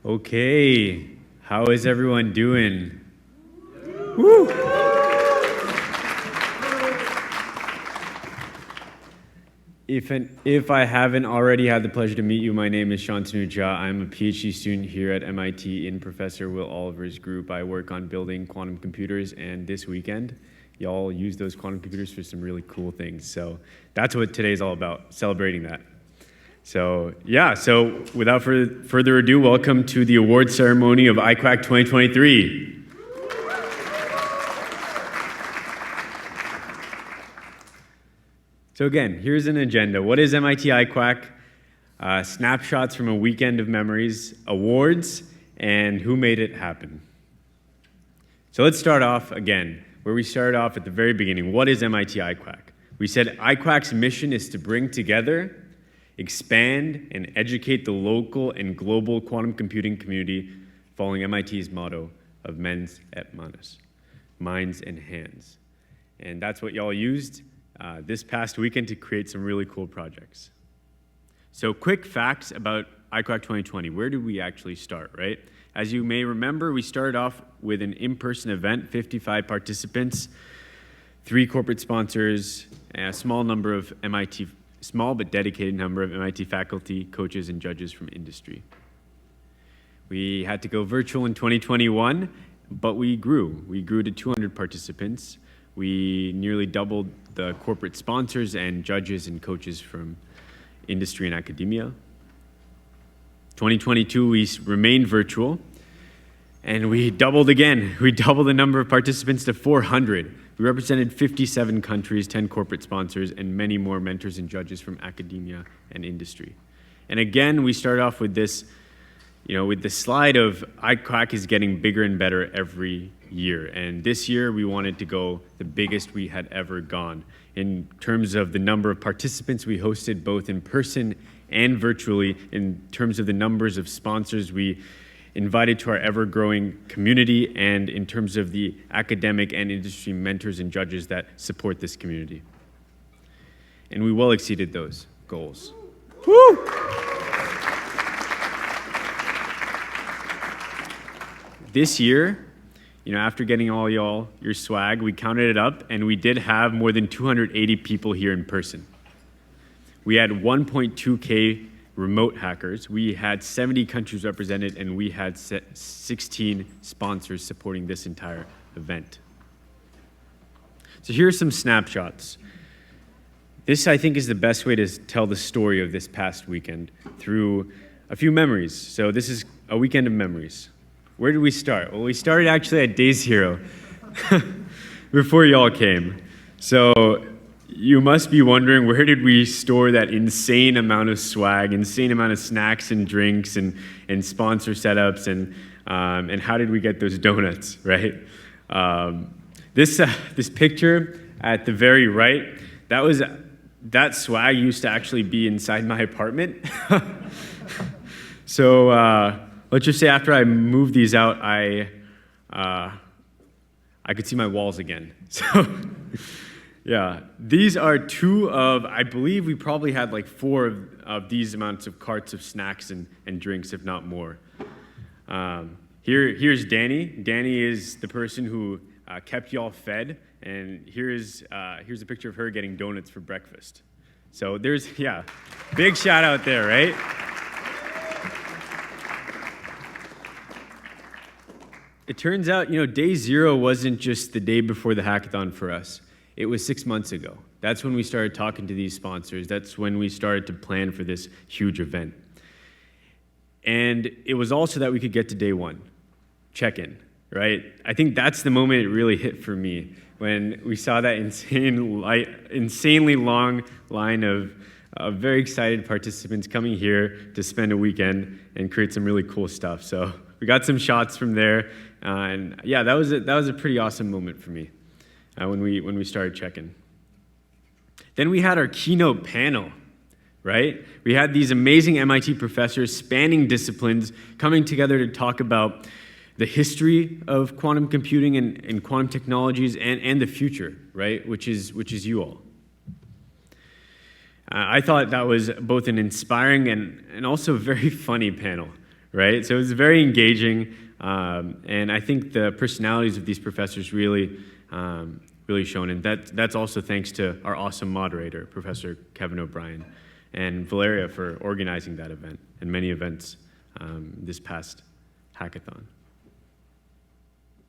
Okay, how is everyone doing? Woo! If I haven't already had the pleasure to meet you, my name is Shantanu Jha. I'm a PhD student here at MIT in Professor Will Oliver's group. I work on building quantum computers, and this weekend, y'all use those quantum computers for some really cool things. So that's what today's all about, celebrating that. So without further ado, welcome to the award ceremony of iquhack 2023. So again, here's an agenda. What is MIT iquhack? Snapshots from a weekend of memories, awards, and who made it happen. So let's start off again, where we started off at the very beginning. What is MIT iquhack? We said iquhack's mission is to bring together, expand, and educate the local and global quantum computing community following MIT's motto of mens et manus, minds and hands. And that's what y'all used this past weekend to create some really cool projects. So quick facts about iquhack 2020. Where did we actually start, right? As you may remember, we started off with an in-person event, 55 participants, 3 corporate sponsors, and a small but dedicated number of MIT faculty, coaches, and judges from industry. We had to go virtual in 2021, but we grew. We grew to 200 participants. We nearly doubled the corporate sponsors and judges and coaches from industry and academia. 2022, we remained virtual, and we doubled again. We doubled the number of participants to 400. We represented 57 countries, 10 corporate sponsors, and many more mentors and judges from academia and industry. And again, we start off with this, with the slide of iquhack is getting bigger and better every year. And this year, we wanted to go the biggest we had ever gone. In terms of the number of participants we hosted, both in person and virtually, in terms of the numbers of sponsors we invited to our ever-growing community, and in terms of the academic and industry mentors and judges that support this community. And we well exceeded those goals. Woo! This year, after getting all y'all your swag, we counted it up, and we did have more than 280 people here in person. We had 1.2K remote hackers. We had 70 countries represented, and we had 16 sponsors supporting this entire event. So here are some snapshots. This, I think, is the best way to tell the story of this past weekend through a few memories. So this is a weekend of memories. Where did we start? Well, we started actually at day 0 before y'all came. So you must be wondering, where did we store that insane amount of swag, insane amount of snacks and drinks and sponsor setups, and how did we get those donuts, right? This picture at the very right, that swag used to actually be inside my apartment. So let's just say after I moved these out, I could see my walls again. So. Yeah, these are 2 of, I believe we probably had like 4 of these amounts of carts of snacks and drinks, if not more. Here's Danny. Danny is the person who kept y'all fed, and here's a picture of her getting donuts for breakfast. So big shout out there, right? It turns out, day 0 wasn't just the day before the hackathon for us. It was 6 months ago. That's when we started talking to these sponsors. That's when we started to plan for this huge event. And it was also that we could get to day 1, check-in, right? I think that's the moment it really hit for me, when we saw that insanely long line of very excited participants coming here to spend a weekend and create some really cool stuff. So we got some shots from there, and that was a pretty awesome moment for me. When we started checking. Then we had our keynote panel, right? We had these amazing MIT professors spanning disciplines coming together to talk about the history of quantum computing and quantum technologies and the future, right? Which is you all. I thought that was both an inspiring and also very funny panel, right? So it was very engaging, and I think the personalities of these professors really shone, and that's also thanks to our awesome moderator, Professor Kevin O'Brien, and Valeria for organizing that event and many events this past hackathon.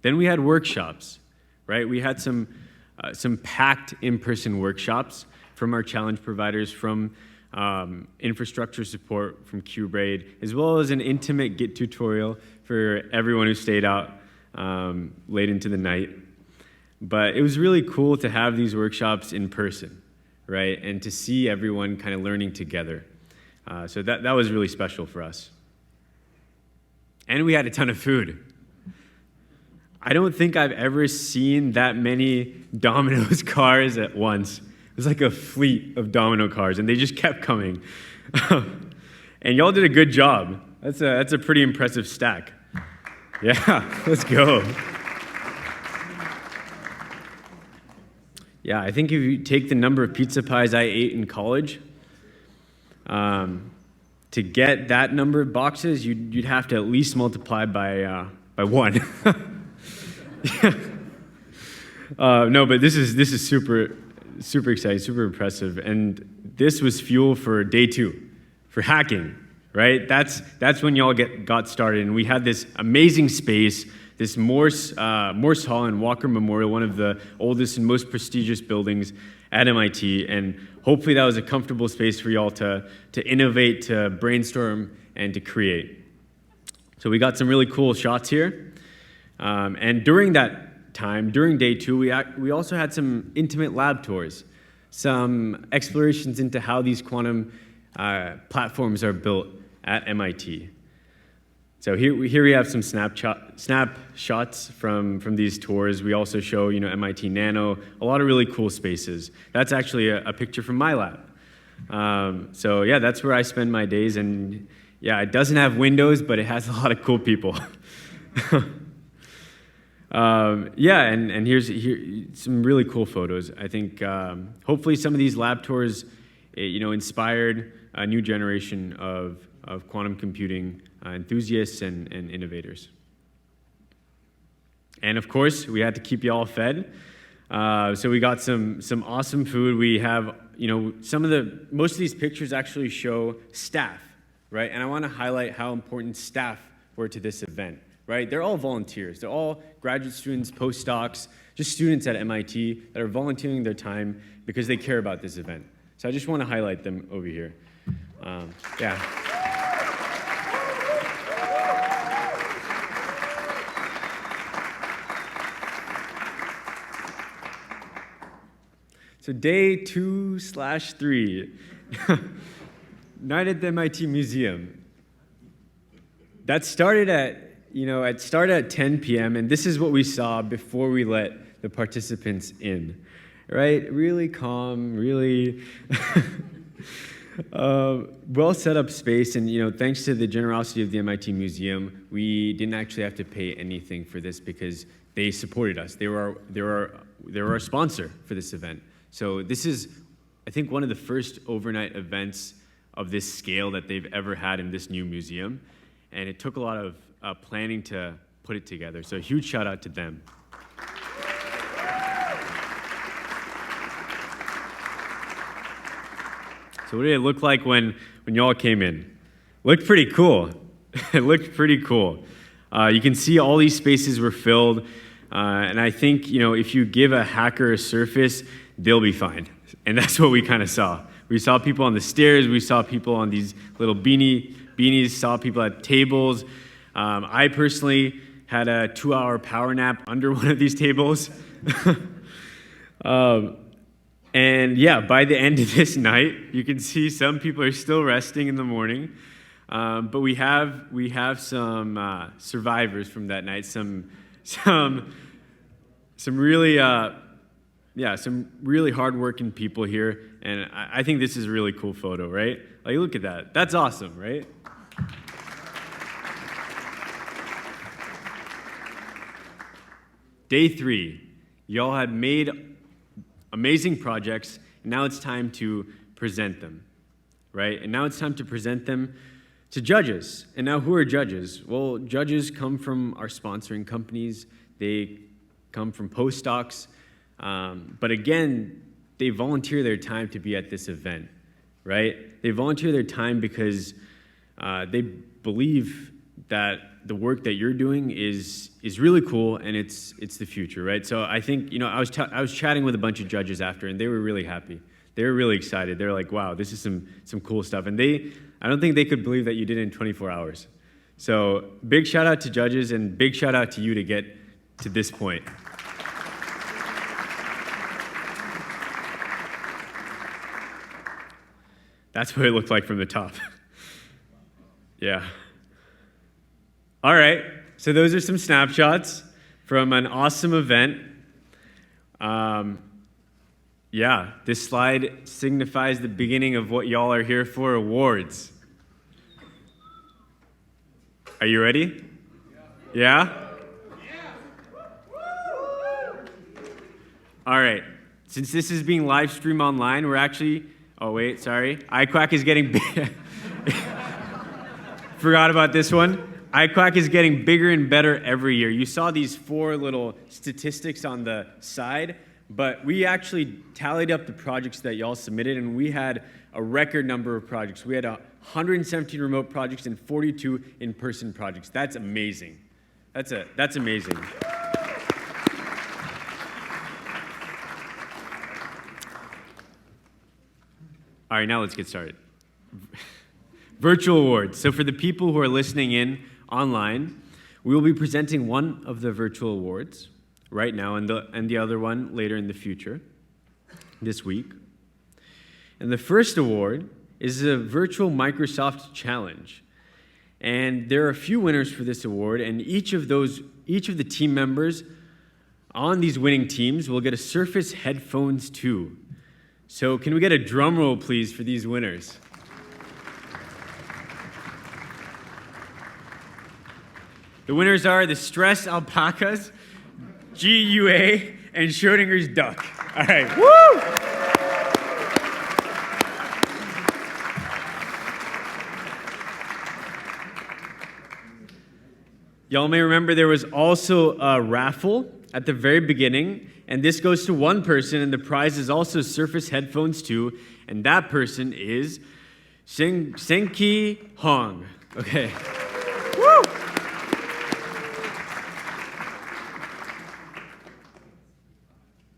Then we had workshops, right? We had some packed in-person workshops from our challenge providers, from infrastructure support from QBraid, as well as an intimate Git tutorial for everyone who stayed out late into the night. But it was really cool to have these workshops in person, right? And to see everyone kind of learning together. So that was really special for us. And we had a ton of food. I don't think I've ever seen that many Domino's cars at once. It was like a fleet of Domino cars, and they just kept coming. And y'all did a good job. That's a pretty impressive stack. Yeah, let's go. Yeah, I think if you take the number of pizza pies I ate in college, to get that number of boxes, you'd have to at least multiply by one. No, but this is super exciting, super impressive, and this was fuel for day 2, for hacking, right? That's when y'all got started, and we had this amazing space, this Morse Hall and Walker Memorial, one of the oldest and most prestigious buildings at MIT, and hopefully that was a comfortable space for y'all to innovate, to brainstorm, and to create. So we got some really cool shots here, and during that time, during day 2, we also had some intimate lab tours, some explorations into how these quantum platforms are built at MIT. So here we have some snapshots from these tours. We also show, MIT Nano, a lot of really cool spaces. That's actually a picture from my lab. So yeah, that's where I spend my days, and yeah, it doesn't have windows, but it has a lot of cool people. Yeah, and here's some really cool photos. I think hopefully some of these lab tours, inspired a new generation of quantum computing enthusiasts and innovators. And of course, we had to keep you all fed. So we got some awesome food. We have, most of these pictures actually show staff, right? And I want to highlight how important staff were to this event. Right? They're all volunteers. They're all graduate students, postdocs, just students at MIT that are volunteering their time because they care about this event. So I just want to highlight them over here. Yeah. So day 2/3, night at the MIT Museum. That started it started at 10 p.m., and this is what we saw before we let the participants in, right? Really calm, really well set up space, and thanks to the generosity of the MIT Museum, we didn't actually have to pay anything for this because they supported us. They were our sponsor for this event. So this is, I think, one of the first overnight events of this scale that they've ever had in this new museum, and it took a lot of planning to put it together. So a huge shout out to them. So what did it look like when y'all came in? Looked pretty cool. It looked pretty cool. You can see all these spaces were filled, and I think if you give a hacker a surface, they'll be fine. And that's what we kind of saw. We saw people on the stairs. We saw people on these little beanies. Saw people at tables. I personally had a 2-hour power nap under one of these tables. And yeah, by the end of this night, you can see some people are still resting in the morning. But we have some survivors from that night, some really some really hardworking people here, and I think this is a really cool photo, right? Like, look at that. That's awesome, right? Day 3, y'all had made amazing projects, and now it's time to present them, right? And now it's time to present them to judges. And now, who are judges? Well, judges come from our sponsoring companies. They come from postdocs. But again, they volunteer their time to be at this event, right? They volunteer their time because they believe that the work that you're doing is really cool, and it's the future, right? So I think, I was chatting with a bunch of judges after, and they were really happy. They were really excited. They were like, wow, this is some cool stuff. And I don't think they could believe that you did it in 24 hours. So big shout out to judges, and big shout out to you to get to this point. That's what it looked like from the top. Yeah. All right, so those are some snapshots from an awesome event. Yeah, this slide signifies the beginning of what y'all are here for, awards. Are you ready? Yeah? All right, since this is being live streamed online, we're actually, iQuack is getting big. Forgot about this one. iQuack is getting bigger and better every year. You saw these 4 little statistics on the side, but we actually tallied up the projects that y'all submitted, and we had a record number of projects. We had 117 remote projects and 42 in-person projects. That's amazing. That's amazing. All right, now let's get started. Virtual awards. So for the people who are listening in online, we will be presenting one of the virtual awards right now and the other one later in the future, this week. And the first award is a virtual Microsoft challenge. And there are a few winners for this award, and each of the team members on these winning teams will get a Surface Headphones 2. So can we get a drum roll, please, for these winners? The winners are the Stress Alpacas, GUA, and Schrodinger's Duck. All right, woo! Y'all may remember there was also a raffle at the very beginning, and this goes to one person, and the prize is also Surface Headphones 2, and that person is Senki Hong. Okay. Woo!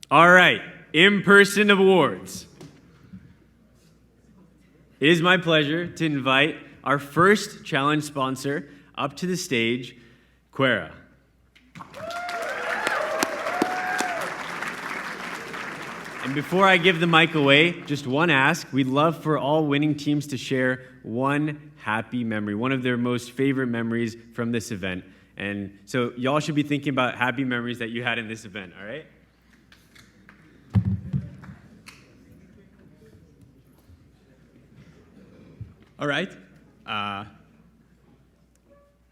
All right, in-person awards. It is my pleasure to invite our first challenge sponsor up to the stage, Quera. And before I give the mic away, just one ask. We'd love for all winning teams to share one happy memory, one of their most favorite memories from this event. And so y'all should be thinking about happy memories that you had in this event, all right? All right. I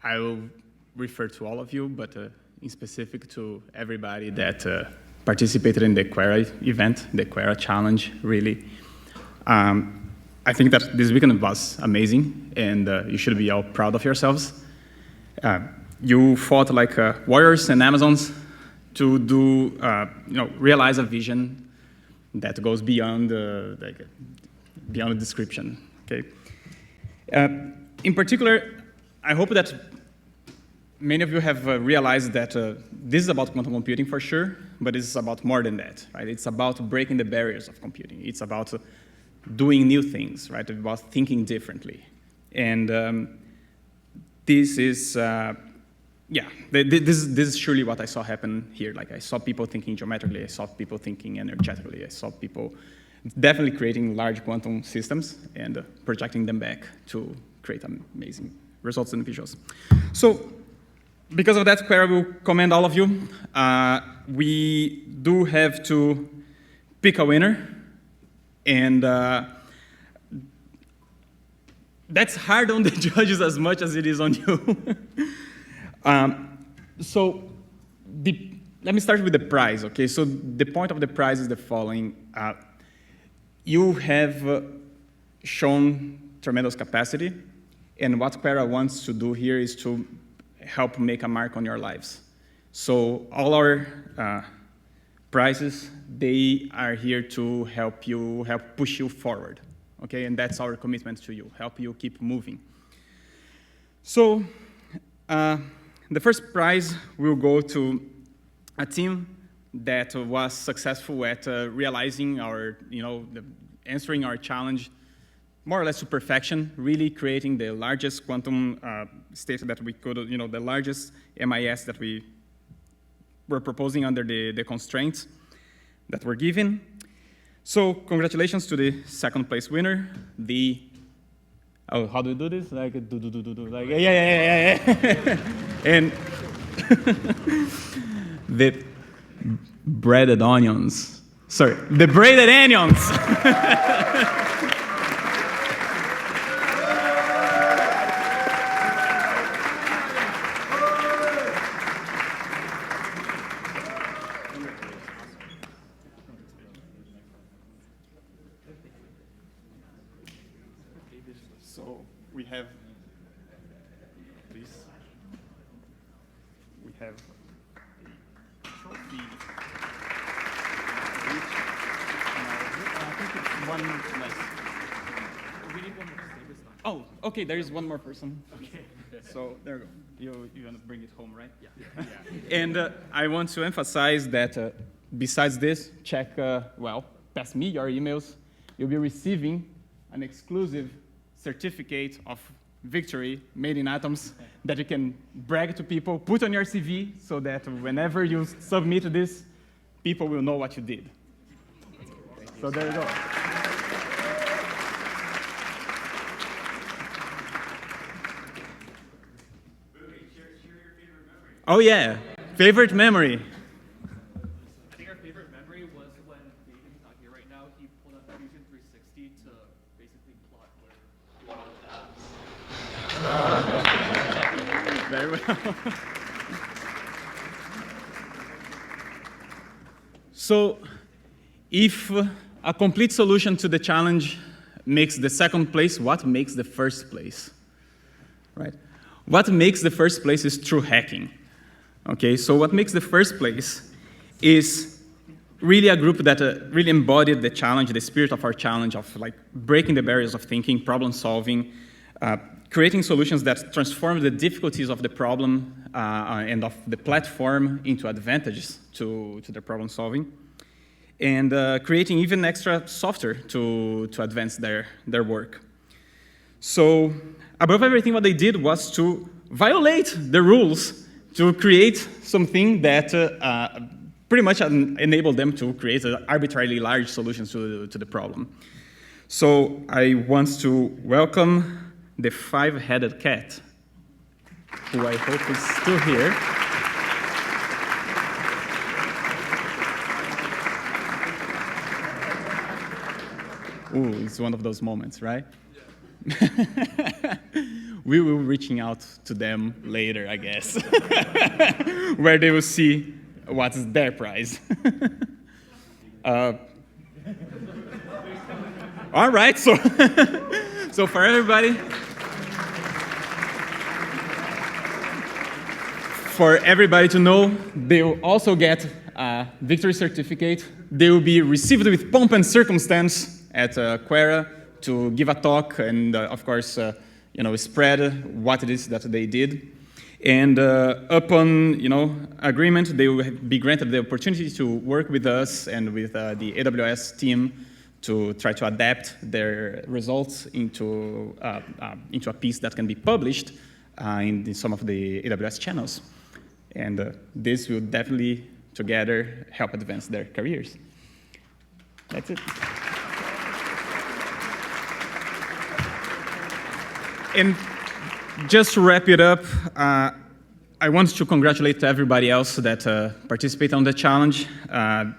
will refer to all of you, but in specific to everybody that participated in the Quera event, the Quera challenge, really. I think that this weekend was amazing, and you should be all proud of yourselves. You fought like warriors and Amazons to do, realize a vision that goes beyond beyond the description. Okay. In particular, I hope that many of you have realized that this is about quantum computing for sure, but it's about more than that, right? It's about breaking the barriers of computing. It's about doing new things, right? It's about thinking differently. And this is, this is surely what I saw happen here. Like, I saw people thinking geometrically, I saw people thinking energetically, I saw people definitely creating large quantum systems and projecting them back to create amazing results and visuals. So, because of that, Quera will commend all of you. We do have to pick a winner, and that's hard on the judges as much as it is on you. Let me start with the prize, okay? So the point of the prize is the following. You have shown tremendous capacity, And what Quera wants to do here is to help make a mark on your lives. So all our prizes, they are here to help push you forward, okay? And that's our commitment to you, help you keep moving. So the first prize will go to a team that was successful at realizing answering our challenge more or less to perfection, really creating the largest quantum state that we could, the largest MIS that we were proposing under the constraints that were given. So congratulations to the second place winner, how do we do this? Like, like, yeah. And the breaded onions. Sorry, the braided onions. So we have this. We have a trophy. I think it's one less. We need one more this time. Oh, okay. There is one more person. Okay. So there you go. You want to bring it home, right? Yeah. And I want to emphasize that besides this, check pass me your emails. You'll be receiving an exclusive certificate of victory made in Atoms that you can brag to people, put on your CV, so that whenever you submit this, people will know what you did. So there you go. Oh yeah, favorite memory. I think our favorite memory was when David, who's not here right now, he pulled up Fusion 360 to basically plot where Very well. So, if a complete solution to the challenge makes the second place, what makes the first place? Right? What makes the first place is true hacking. Okay, so what makes the first place is really a group that really embodied the challenge, the spirit of our challenge of like breaking the barriers of thinking, problem solving, creating solutions that transform the difficulties of the problem and of the platform into advantages to the problem solving, and creating even extra software to advance their work. So above everything, what they did was to violate the rules to create something that pretty much enabled them to create arbitrarily large solutions to the problem. So I want to welcome the five-headed cat, who I hope is still here. Ooh, it's one of those moments, right? We will be reaching out to them later, I guess, where they will see what's their prize. All right, so for everybody to know, they will also get a victory certificate. They will be received with pomp and circumstance at Quera to give a talk and, of course, spread what it is that they did. And upon, agreement, they will be granted the opportunity to work with us and with the AWS team to try to adapt their results into a piece that can be published in some of the AWS channels. And this will definitely, together, help advance their careers. That's it. And just to wrap it up, I want to congratulate everybody else that participated on the challenge.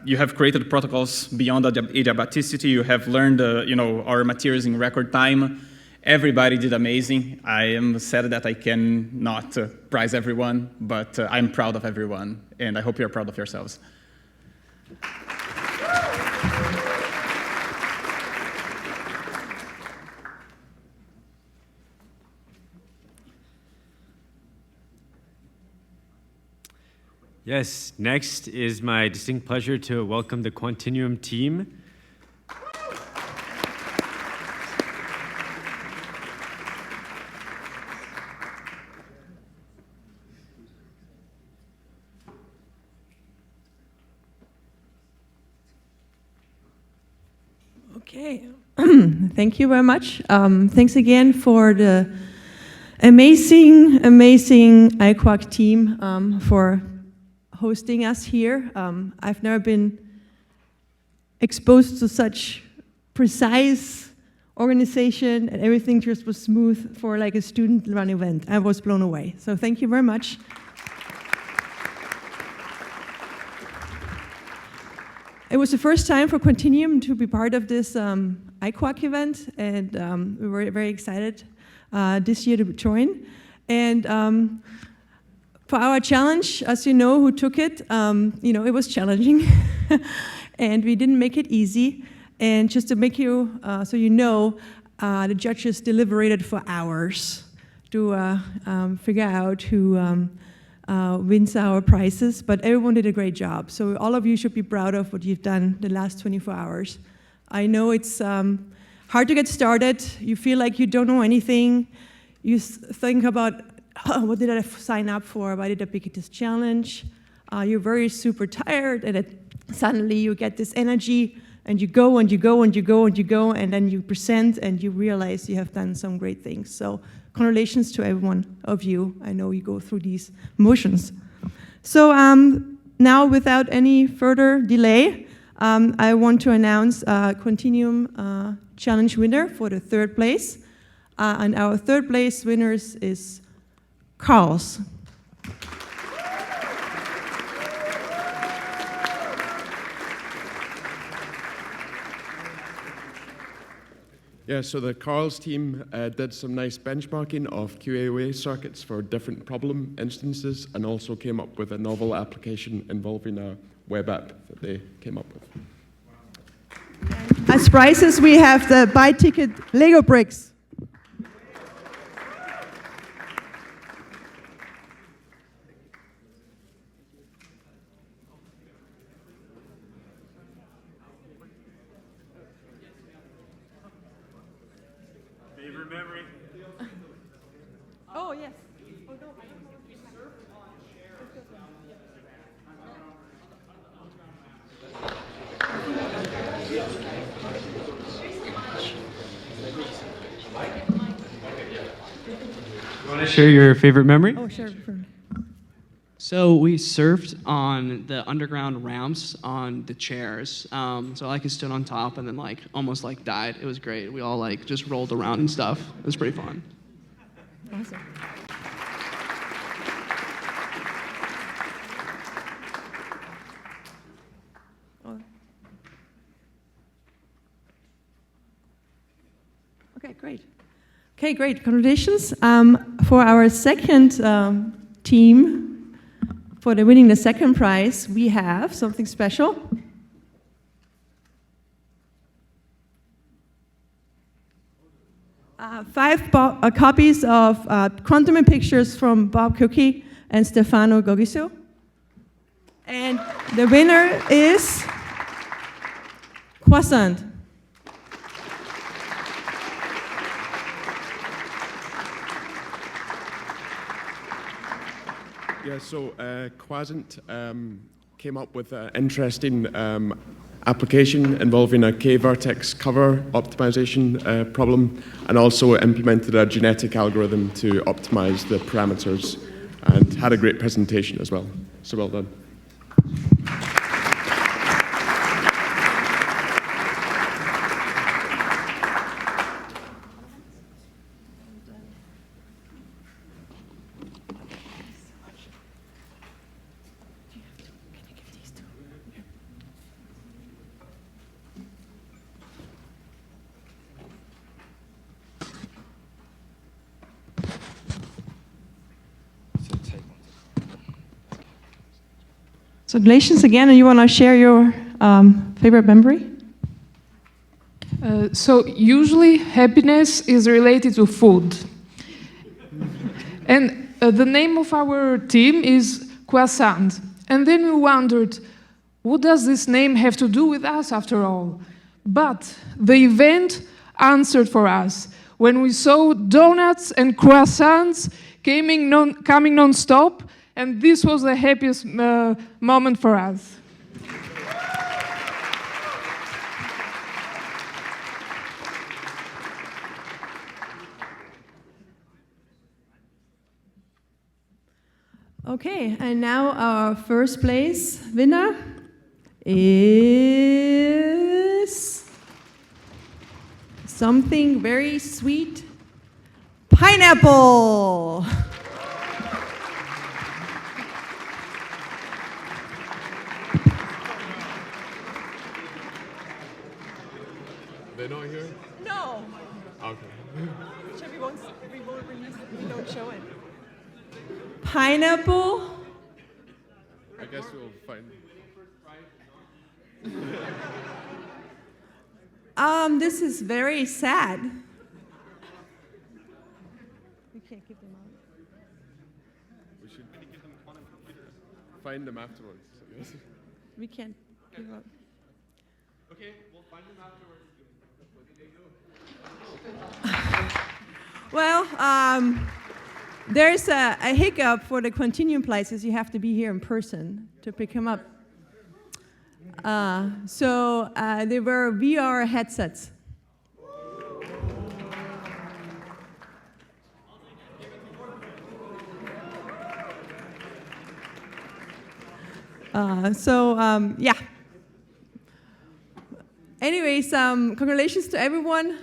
You have created protocols beyond adiabaticity. You have learned, our materials in record time. Everybody did amazing. I am sad that I cannot prize everyone, but I'm proud of everyone, and I hope you're proud of yourselves. Yes, next is my distinct pleasure to welcome the Quantinuum team. Okay, thank you very much. Thanks again for the amazing iquhack team for hosting us here. I've never been exposed to such precise organization, and everything just was smooth for like a student-run event. I was blown away. So thank you very much. It was the first time for Quantinuum to be part of this iquhack event, and we were very excited this year to join. And for our challenge, as you know, who took it, it was challenging, and we didn't make it easy. And just to make you, so you know, the judges deliberated for hours to figure out who wins our prizes, but everyone did a great job. So all of you should be proud of what you've done the last 24 hours. I know it's hard to get started. You feel like you don't know anything. You think about, oh, what did I sign up for? Why did I pick this challenge? You're very super tired, and suddenly you get this energy, and you go, and you go, and you go, and you go, and then you present, and you realize you have done some great things. So congratulations to every one of you. I know you go through these motions. So now, without any further delay, I want to announce Quantinuum Challenge winner for the third place. And our third place winners is Carls. Yeah, so the Carls team did some nice benchmarking of QAOA circuits for different problem instances, and also came up with a novel application involving a web app that they came up with. As prizes, we have the buy ticket Lego bricks. Favorite memory? Oh, yes. You want to share your favorite memory? Oh, sure. So we surfed on the underground ramps on the chairs. So I stood on top and then almost died. It was great. We all just rolled around and stuff. It was pretty fun. Awesome. Okay, great. Okay, great. Congratulations. For our second team, for winning the second prize, we have something special. Five copies of Quantum and Pictures from Bob Cookie and Stefano Gogiso. And the winner is Croissant. Yeah, so Quasant came up with an interesting application involving a K-vertex cover optimization problem, and also implemented a genetic algorithm to optimize the parameters, and had a great presentation as well. So well done. So congratulations again, and you want to share your favorite memory? So usually happiness is related to food. And the name of our team is Croissant. And then we wondered, what does this name have to do with us after all? But the event answered for us when we saw donuts and croissants coming non-stop, and this was the happiest moment for us. Okay, and now our first place winner is something very sweet. Pineapple! They're not here? No! Okay. We don't show it. Pineapple? I guess we'll find. This is very sad. We can't keep them out. We should find them afterwards, I guess. We can't give up. Okay, we'll find them afterwards. Well, there's a hiccup for the continuum places. You have to be here in person to pick them up. So they were VR headsets. Yeah. Anyways, congratulations to everyone.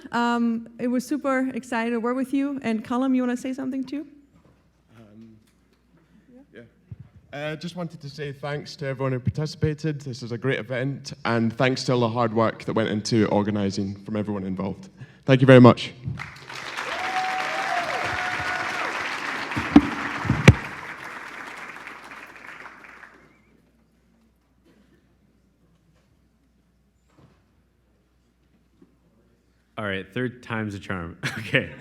It was super exciting to work with you. And Colum, you want to say something too? Just wanted to say thanks to everyone who participated. This is a great event, and thanks to all the hard work that went into organizing from everyone involved. Thank you very much. All right, third time's a charm. Okay.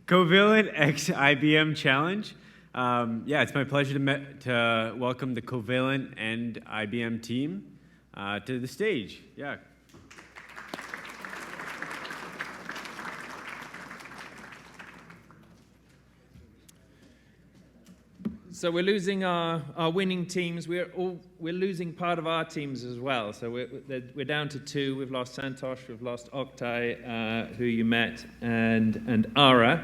Covalent X IBM Challenge. Yeah, it's my pleasure to welcome the Covalent and IBM team to the stage. Yeah. So we're losing our winning teams. We're losing part of our teams as well. So we're down to 2. We've lost Santosh, we've lost Oktay, who you met, and Ara.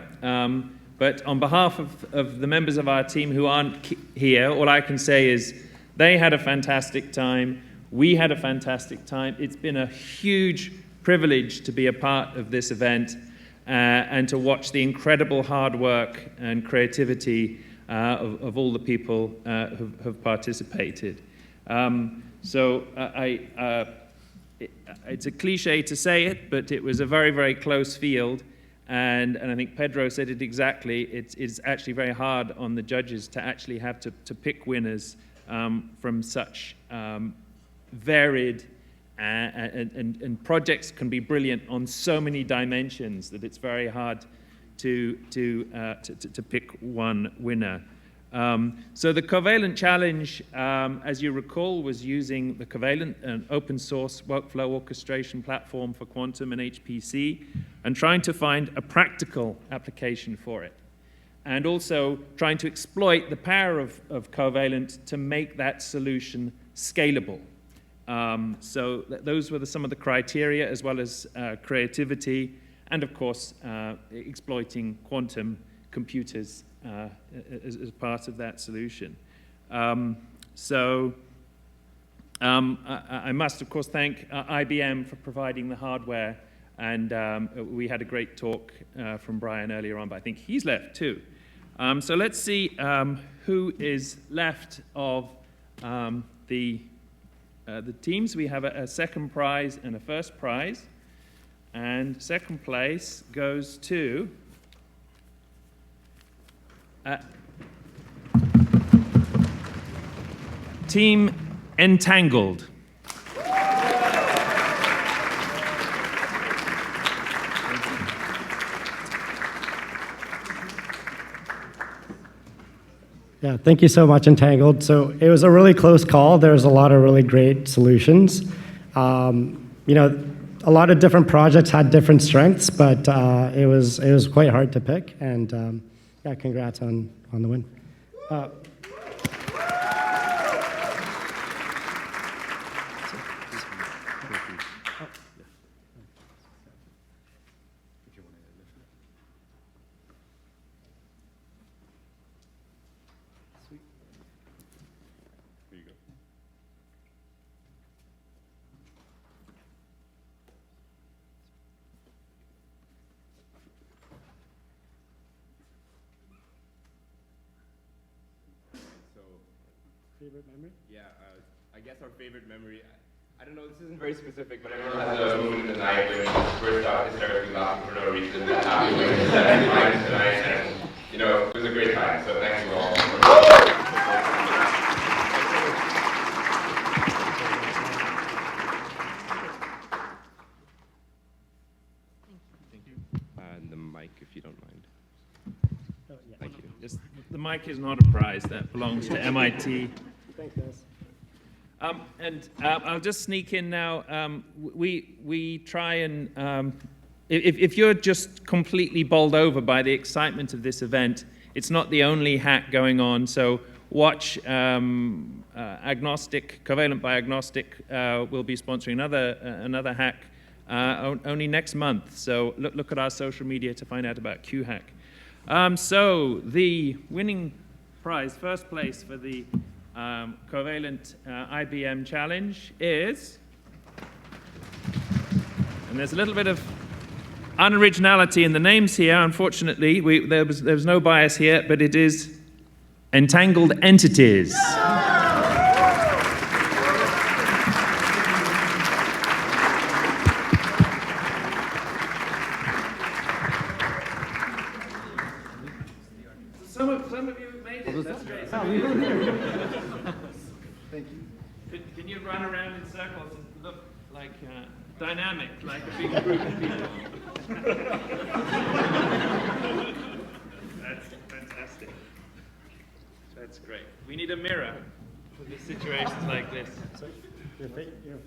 But on behalf of the members of our team who aren't here, all I can say is they had a fantastic time. We had a fantastic time. It's been a huge privilege to be a part of this event and to watch the incredible hard work and creativity of all the people who have participated. It's a cliche to say it, but it was a very, very close field. And I think Pedro said it exactly. It's actually very hard on the judges to actually have to pick winners from such varied and projects can be brilliant on so many dimensions that it's very hard to pick one winner. So the Covalent Challenge, as you recall, was using the Covalent, an open source workflow orchestration platform for quantum and HPC, and trying to find a practical application for it. And also trying to exploit the power of Covalent to make that solution scalable. Those were some of the criteria, as well as creativity, and of course, exploiting quantum computers as part of that solution. I must, of course, thank IBM for providing the hardware, and we had a great talk from Brian earlier on, but I think he's left too. So let's see who is left of the teams. We have a second prize and a first prize, and second place goes to Team Entangled. Yeah, thank you so much, Untangled. So it was a really close call. There's a lot of really great solutions. You know, a lot of different projects had different strengths, but it was quite hard to pick. And yeah, congrats on the win. Favorite memory? Yeah, I guess our favorite memory, I don't know, this isn't very specific, but everyone has a moment in the night when you burst out hysterically laughing for no reason, that happened when we set in mind tonight, and, you know, it was a great time, so thank you all. And the mic, if you don't mind. Thank you. Just, the mic is not a prize, that belongs to MIT. Thanks, guys. And I'll just sneak in now. We try and, if you're just completely bowled over by the excitement of this event, it's not the only hack going on. So watch Agnostic, Covalent by Agnostic will be sponsoring another hack only next month. So look at our social media to find out about QHack. So the winning prize, first place for the Covalent IBM Challenge is, and there's a little bit of unoriginality in the names here, unfortunately. There was no bias here, but it is Entangled Entities. Some of you made it. That's great. Thank you. Can you run around in circles and look like dynamic, like a big group of people? That's fantastic. That's great. We need a mirror for these situations like this. So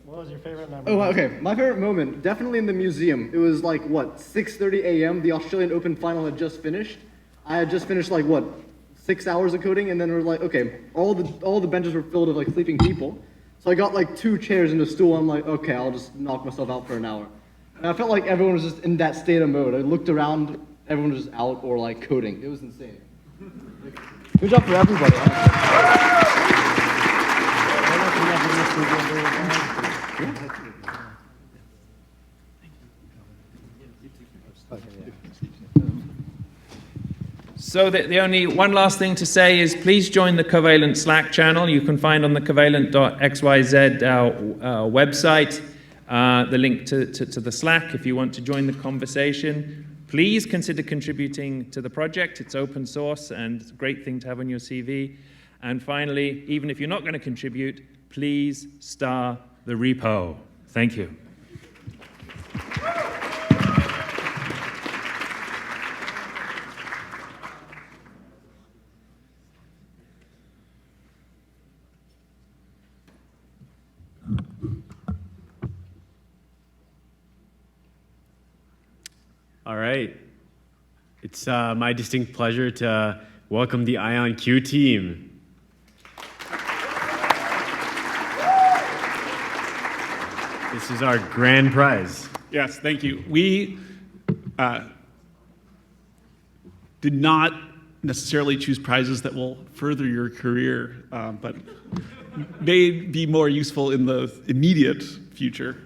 what was your favorite memory? Oh, okay. My favorite moment, definitely in the museum. It was like, what, 6:30 a.m. The Australian Open final had just finished. I had just finished, like, what, 6 hours of coding, and then we're like, okay, all the benches were filled with, like, sleeping people. So I got, like, 2 chairs and a stool, and I'm like, okay, I'll just knock myself out for an hour. And I felt like everyone was just in that state of mode. I looked around, everyone was just out or, like, coding. It was insane. Good job for everybody. So the only one last thing to say is please join the Covalent Slack channel. You can find on the covalent.xyz website the link to the Slack if you want to join the conversation. Please consider contributing to the project. It's open source and it's a great thing to have on your CV. And finally, even if you're not going to contribute, please star the repo. Thank you. All right. It's my distinct pleasure to welcome the IonQ team. This is our grand prize. Yes, thank you. We did not necessarily choose prizes that will further your career, but may be more useful in the immediate future.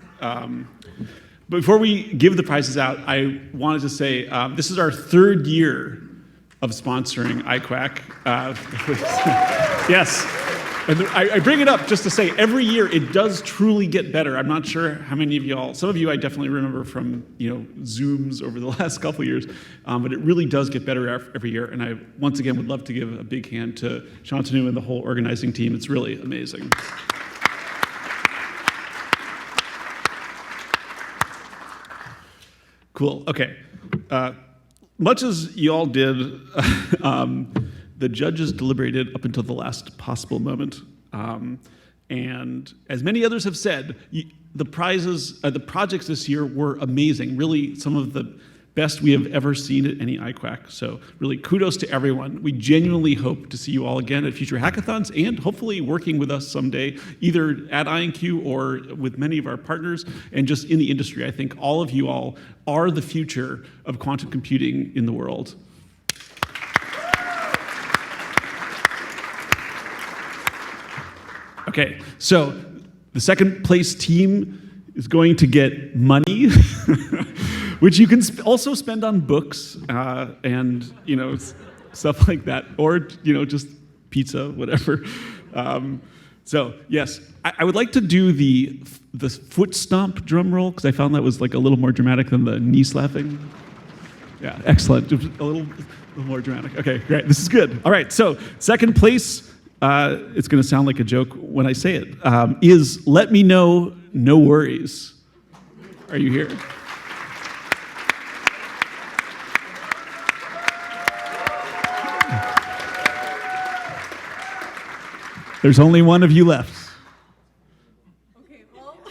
Before we give the prizes out, I wanted to say this is our 3rd year of sponsoring iQuack. Yes, and I bring it up just to say every year it does truly get better. I'm not sure how many of y'all, some of you I definitely remember from Zooms over the last couple of years, but it really does get better every year. And I once again would love to give a big hand to Shantanu and the whole organizing team. It's really amazing. Cool. Okay. Much as y'all did the judges deliberated up until the last possible moment. And as many others have said, the projects this year were amazing. Really, some of the best we have ever seen at any iQuack. So really kudos to everyone. We genuinely hope to see you all again at future hackathons and hopefully working with us someday, either at INQ or with many of our partners and just in the industry. I think all of you all are the future of quantum computing in the world. Okay, so the second place team is going to get money, which you can also spend on books and stuff like that, or just pizza, whatever. So yes, I would like to do the foot stomp drum roll because I found that was like a little more dramatic than the knee slapping. Yeah, excellent. Just a little more dramatic. Okay, great. This is good. All right, so second place. It's going to sound like a joke when I say it, is Let Me Know, No Worries. Are you here? There's only one of you left. Okay, well, do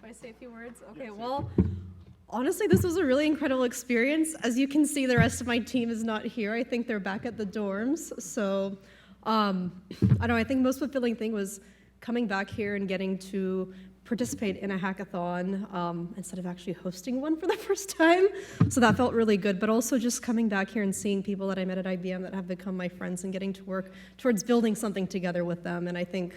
I say a few words? Okay, well, honestly, this was a really incredible experience. As you can see, the rest of my team is not here. I think they're back at the dorms. So, I don't know, I think the most fulfilling thing was coming back here and getting to participate in a hackathon instead of actually hosting one for the first time. So that felt really good, but also just coming back here and seeing people that I met at IBM that have become my friends and getting to work towards building something together with them. And I think,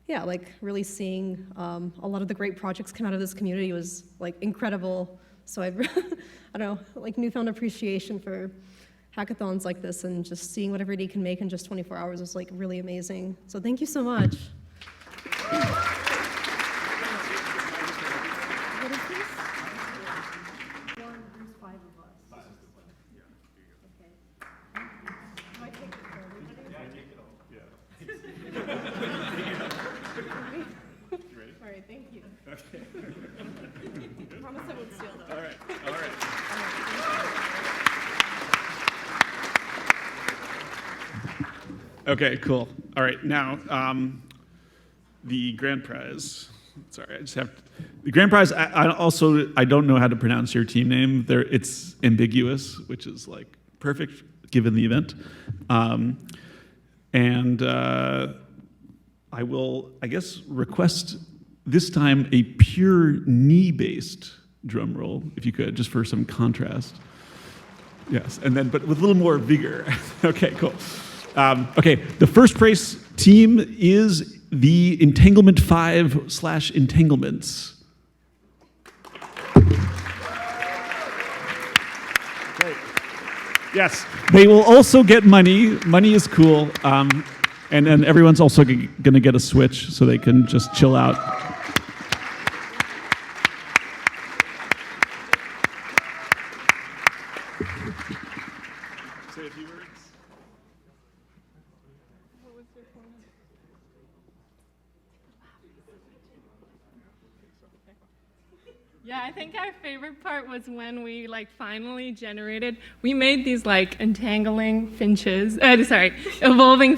yeah, like really seeing a lot of the great projects come out of this community was like incredible. So I've, I don't know, like newfound appreciation for hackathons like this and just seeing what everybody can make in just 24 hours was like really amazing. So thank you so much. What is this? One, there's 5 of us. Okay. Do I take it for everybody? Yeah, I take it all. Yeah. You ready? All right, thank you. Okay. I promise I won't steal though. All right, all right. Okay, cool. All right, now the grand prize. Sorry, I just have to, the grand prize. I don't know how to pronounce your team name. It's ambiguous, which is like perfect given the event. And I will, I guess, request this time a pure knee-based drum roll, if you could, just for some contrast. Yes, and then, but with a little more vigor. Okay, cool. Okay, the first place team is the Entanglement 5/Entanglements. Great. Yes, they will also get money. Money is cool. And then everyone's also going to get a Switch so they can just chill out. Say a few words. Yeah, I think our favorite part was when we finally generated. We made these evolving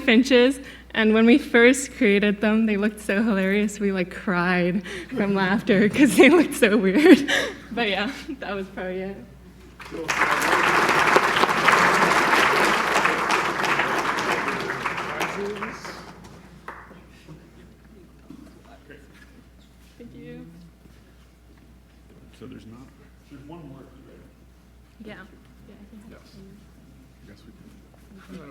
finches, and when we first created them, they looked so hilarious. We cried from laughter because they looked so weird. But yeah, that was probably it. Thank you. So there's one more. Yeah. Yes. Yes, we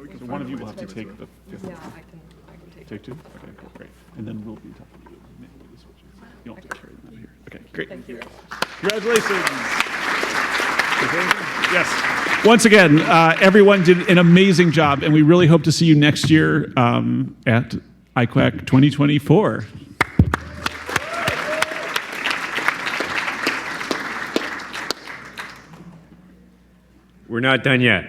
can. So one of you will have to take the fifth. Yeah, I can Take 2? Okay, cool, great. And then we'll be talking to you. Manually the switches. You don't have to carry them out of here. Okay, great. Thank you. Congratulations. Yes. Once again, everyone did an amazing job, and we really hope to see you next year at iQuack 2024. We're not done yet.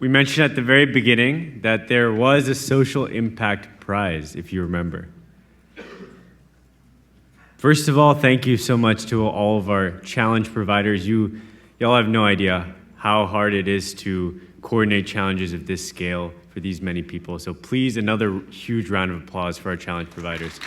We mentioned at the very beginning that there was a social impact prize, if you remember. First of all, thank you so much to all of our challenge providers. Y'all have no idea how hard it is to coordinate challenges of this scale for these many people. So please, another huge round of applause for our challenge providers.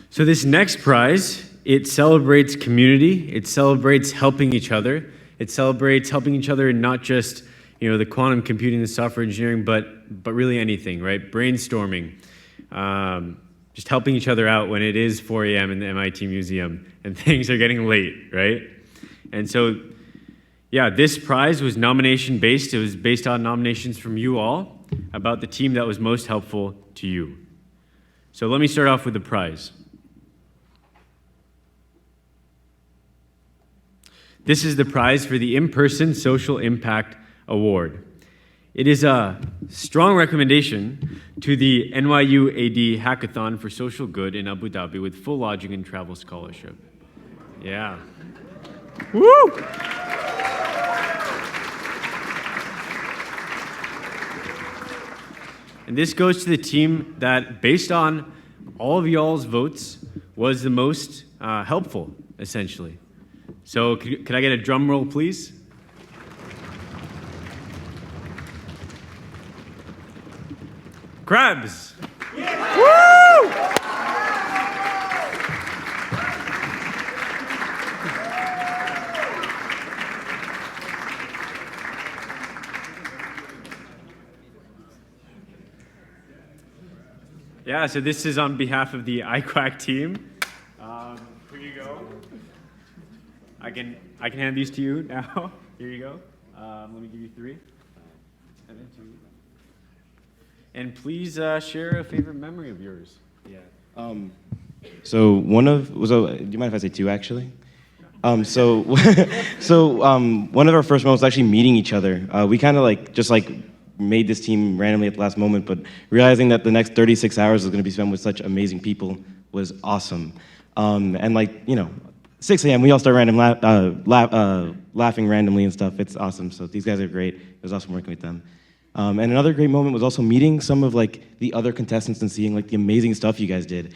So this next prize, it celebrates community, it celebrates helping each other, it celebrates helping each other in not just the quantum computing, the software engineering, but really anything, right? Brainstorming, just helping each other out when it is 4 a.m. in the MIT Museum and things are getting late, right? And so, yeah, this prize was nomination-based. It was based on nominations from you all about the team that was most helpful to you. So let me start off with the prize. This is the prize for the In-Person Social Impact Award. It is a strong recommendation to the NYU AD Hackathon for Social Good in Abu Dhabi with full lodging and travel scholarship. Yeah. Woo! And this goes to the team that, based on all of y'all's votes, was the most helpful, essentially. So could I get a drum roll, please? Crabs! Yeah. Woo! Yeah, so this is on behalf of the iquhack team. Here you go. I can hand these to you now. Here you go. Let me give you 3. And then 2. And please share a favorite memory of yours. Yeah. So do you mind if I say 2 actually? So one of our first moments was actually meeting each other. We kind of just made this team randomly at the last moment, but realizing that the next 36 hours was going to be spent with such amazing people was awesome. And 6 a.m. we all start laughing randomly and stuff. It's awesome. So these guys are great. It was awesome working with them. And another great moment was also meeting some of the other contestants and seeing the amazing stuff you guys did.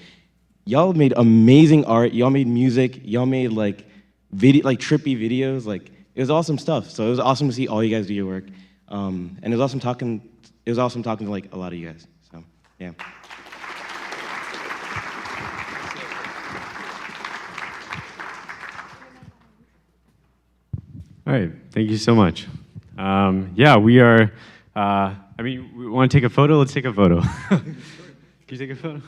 Y'all made amazing art. Y'all made music. Y'all made trippy videos. It was awesome stuff. So it was awesome to see all you guys do your work. And it was awesome talking. It was awesome talking to a lot of you guys. So yeah. All right, thank you so much. Yeah, we are, we want to take a photo? Let's take a photo. Can you take a photo?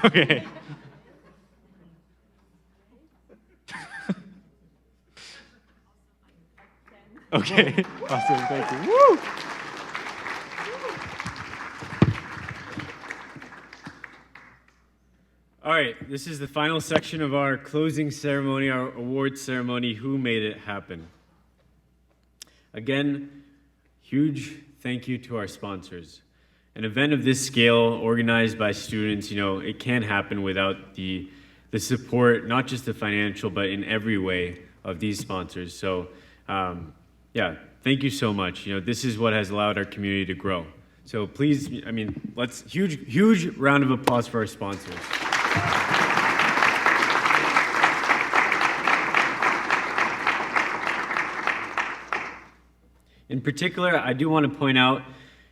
Okay. Okay, awesome, thank you. Woo! All right, this is the final section of our closing ceremony, our awards ceremony, Who Made It Happen? Again, huge thank you to our sponsors. An event of this scale, organized by students, it can't happen without the support, not just the financial, but in every way of these sponsors. So, yeah, thank you so much. This is what has allowed our community to grow. So please, let's huge round of applause for our sponsors. In particular, I do want to point out,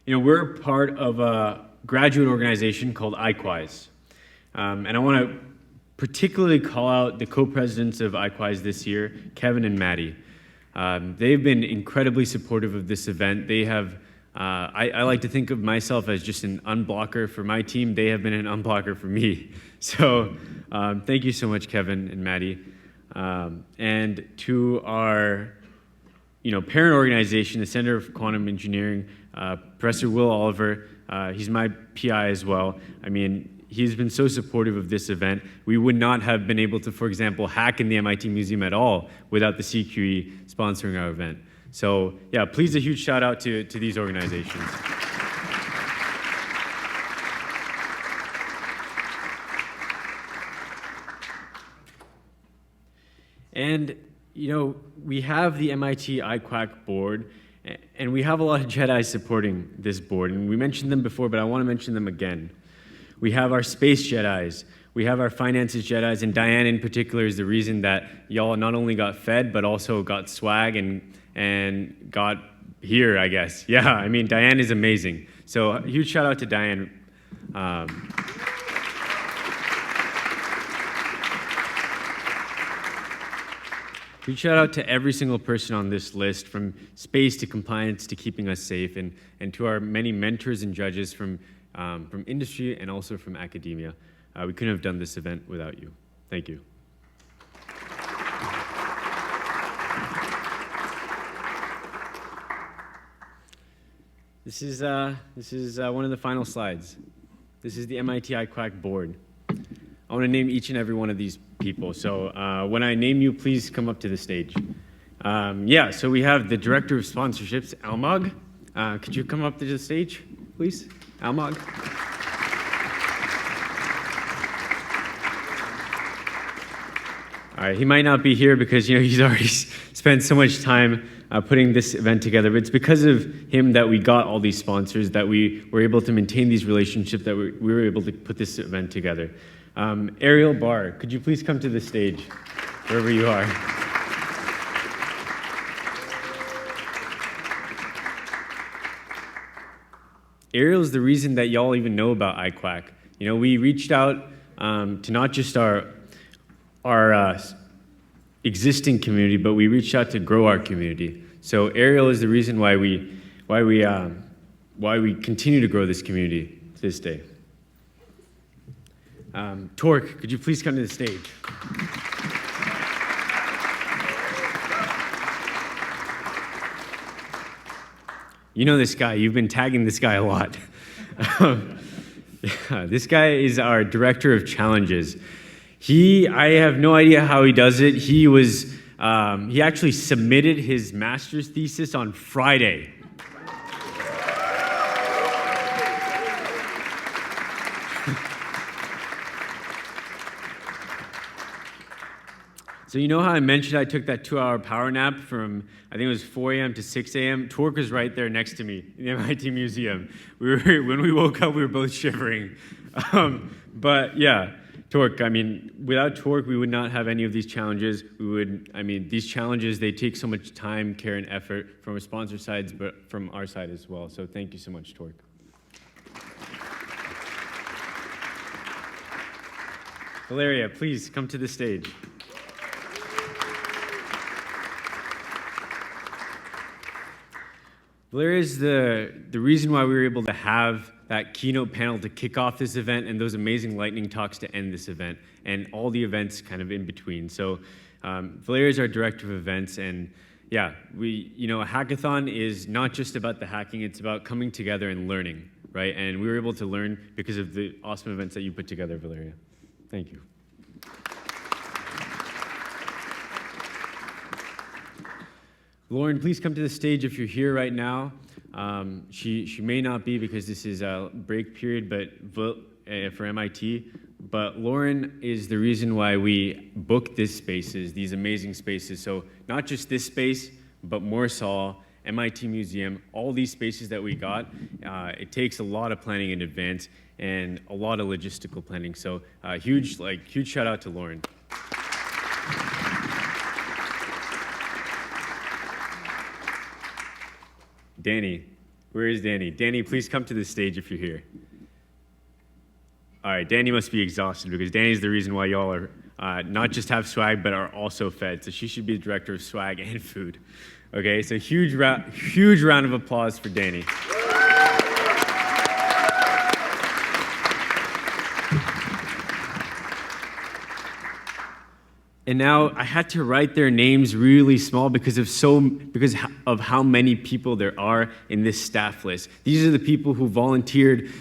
we're part of a graduate organization called iQuise. And I want to particularly call out the co-presidents of iQuise this year, Kevin and Maddie. They've been incredibly supportive of this event. They have, I like to think of myself as just an unblocker for my team. They have been an unblocker for me. So thank you so much, Kevin and Maddie. And to our parent organization, the Center for Quantum Engineering, Professor Will Oliver, he's my PI as well. He's been so supportive of this event. We would not have been able to, for example, hack in the MIT Museum at all without the CQE sponsoring our event. So yeah, please a huge shout out to these organizations. And we have the MIT iQuack board, and we have a lot of Jedi supporting this board. And we mentioned them before, but I want to mention them again. We have our space Jedis. We have our finances Jedis, and Diane in particular is the reason that y'all not only got fed, but also got swag and got here, I guess. Yeah, I mean, Diane is amazing. So a huge shout out to Diane. Huge shout out to every single person on this list, from space to compliance to keeping us safe, and to our many mentors and judges from industry and also from academia. We couldn't have done this event without you. Thank you. This is one of the final slides. This is the MIT iQuack board. I want to name each and every one of these people. So when I name you, please come up to the stage. So we have the Director of Sponsorships, Almog. Could you come up to the stage, please? Almog. All right, he might not be here because he's already spent so much time putting this event together, but it's because of him that we got all these sponsors, that we were able to maintain these relationships, that we were able to put this event together. Ariel Barr, could you please come to the stage, wherever you are? Ariel is the reason that y'all even know about iQuack. We reached out to not just our existing community, but we reached out to grow our community. So Ariel is the reason why we continue to grow this community to this day. Torque, could you please come to the stage? You know this guy. You've been tagging this guy a lot. This guy is our Director of Challenges. I have no idea how he does it. He actually submitted his master's thesis on Friday. So how I mentioned I took that 2-hour power nap from, I think it was 4 a.m. to 6 a.m.? Torque was right there next to me in the MIT Museum. When we woke up, we were both shivering. But yeah, Torque, without Torque, we would not have any of these challenges. These challenges, they take so much time, care, and effort from our sponsor sides, but from our side as well. So thank you so much, Torque. Valeria, please come to the stage. Valeria is the reason why we were able to have that keynote panel to kick off this event and those amazing lightning talks to end this event and all the events kind of in between. So Valeria is our Director of Events, and yeah, a hackathon is not just about the hacking, it's about coming together and learning, right? And we were able to learn because of the awesome events that you put together, Valeria. Thank you. Lauren, please come to the stage if you're here right now. She may not be because this is a break period for MIT, but Lauren is the reason why we booked these spaces, these amazing spaces. So not just this space, but Morsall, MIT Museum, all these spaces that we got, it takes a lot of planning in advance and a lot of logistical planning. So huge shout out to Lauren. Danny, where is Danny? Danny, please come to the stage if you're here. All right, Danny must be exhausted because Danny's the reason why y'all are not just have swag, but are also fed. So she should be the Director of Swag and Food. Okay, so huge round of applause for Danny. And now I had to write their names really small because of how many people there are in this staff list. These are the people who volunteered,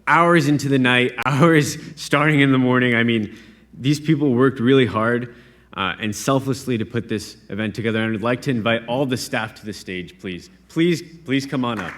hours into the night, hours starting in the morning. These people worked really hard and selflessly to put this event together. And I'd like to invite all the staff to the stage, please. Please come on up.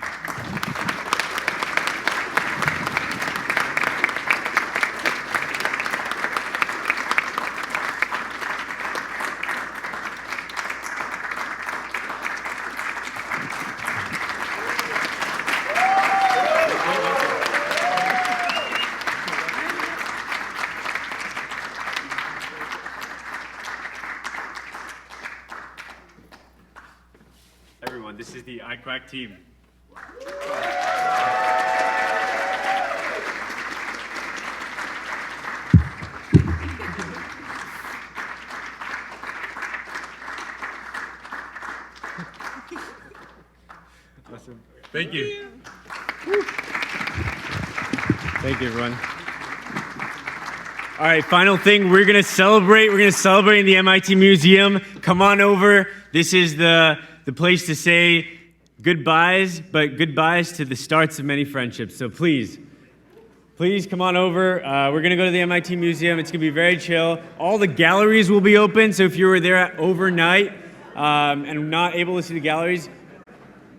This is the iquhack team. Awesome. Thank you. Thank you, everyone. All right, final thing, we're gonna celebrate in the MIT Museum. Come on over. This is the place to say goodbyes, but goodbyes to the starts of many friendships. So please come on over. We're gonna go to the MIT Museum. It's gonna be very chill. All the galleries will be open, so if you were there overnight and not able to see the galleries,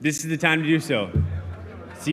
this is the time to do so.